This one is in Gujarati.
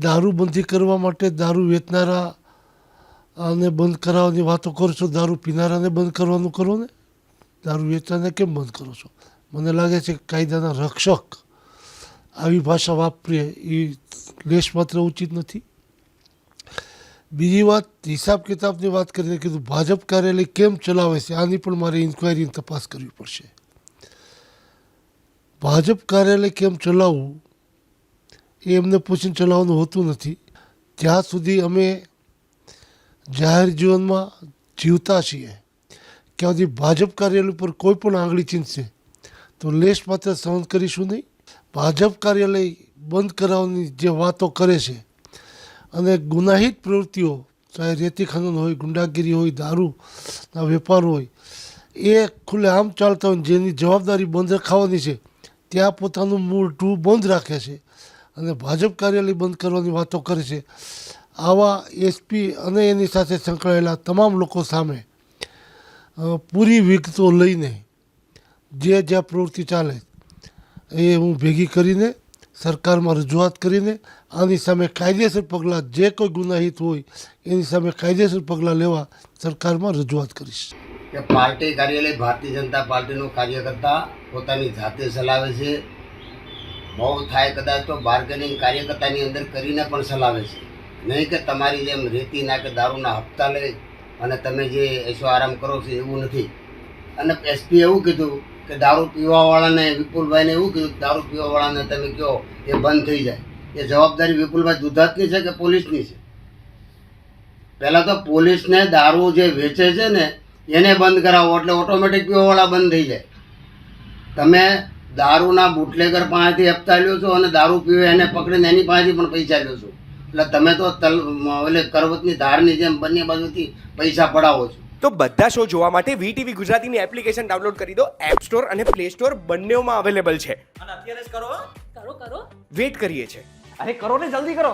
દારૂબંધી કરવા માટે દારૂ વેચનારા અને બંધ કરાવવાની વાતો કરો છો, દારૂ પીનારાને બંધ કરવાનું કરો ને, દારૂ વેચવાને કેમ બંધ કરો છો? મને લાગે છે કે કાયદાના રક્ષક આવી ભાષા વાપરીએ એ લેશ માત્ર ઉચિત નથી. બીજી વાત, હિસાબ કિતાબની વાત કરીને કીધું ભાજપ કાર્યાલય કેમ ચલાવે છે, આની પણ મારે ઇન્ક્વાયરીની તપાસ કરવી પડશે. ભાજપ કાર્યાલય કેમ ચલાવવું એ એમને પૂછીને ચલાવવાનું હોતું નથી. જ્યાં સુધી અમે જાહેર જીવનમાં જીવતા છીએ ત્યાં સુધી ભાજપ કાર્યાલય પર કોઈ પણ આંગળી ચીંધશે તો લેશ માત્ર સહન કરીશું નહીં. ભાજપ કાર્યાલય બંધ કરાવવાની જે વાતો કરે છે અને ગુનાહિત પ્રવૃત્તિઓ, ચાહે રેતી ખનન હોય, ગુંડાગીરી હોય, દારૂના વેપાર હોય, એ ખુલ્લેઆમ ચાલતા હોય, જેની જવાબદારી બંધ રખાવાની છે ત્યાં પોતાનું મૂળ ટૂ બંધ રાખે છે અને ભાજપ કાર્યાલય બંધ કરવાની વાતો કરે છે. આવા એસપી અને એની સાથે સંકળાયેલા તમામ લોકો સામે પૂરી વિગતો લઈને જે જ્યાં પ્રવૃત્તિ ચાલે એ હું ભેગી કરીને સરકારમાં રજૂઆત કરીને આની સામે કાયદેસર પગલાં, જે કોઈ ગુનાહિત હોય એની સામે કાયદેસર પગલાં લેવા સરકારમાં રજૂઆત કરીશ. કે પાર્ટી કાર્યાલય ભારતીય જનતા પાર્ટીનો કાર્યકર્તા પોતાની જાતે ચલાવે છે. બહુ થાય કદાચ તો બાર્ગેનિંગ કાર્યકર્તાની અંદર કરીને પણ ચલાવે છે, નહીં કે તમારી જેમ રેતીના કે દારૂના હપ્તા લે અને તમે જે એસો આરામ કરો છો એવું નથી. અને એસપી એવું કીધું કે દારૂ પીવાવાળાને, વિપુલભાઈને એવું કીધું કે દારૂ પીવાવાળાને તમે કહો એ બંધ થઈ જાય. એ જવાબદારી વિપુલભાઈ દુધાતની છે કે પોલીસની છે? પહેલાં તો પોલીસને દારૂ જે વેચે છે ને એને બંધ કરાવો એટલે ઓટોમેટિક પીવાવાળા બંધ થઈ જાય. તમે દારૂના બુટલેગર પાસેથી હપ્તા લ્યો છો અને દારૂ પીવે એને પકડીને એની પાસેથી પણ પૈસા લ્યો છો. એટલે તમે તો કરવતની ધારની જેમ બંને બાજુથી પૈસા પડાવો છો. તો બધા શો જોવા માટે વીટીવી ગુજરાતીની એપ્લિકેશન ડાઉનલોડ કરી દો. એપ સ્ટોર અને પ્લે સ્ટોર બંનેમાં અવેલેબલ છે. અને અત્યારે જ કરો. કરો કરો વેટ કરીએ છે. અરે કરો ને, જલ્દી કરો.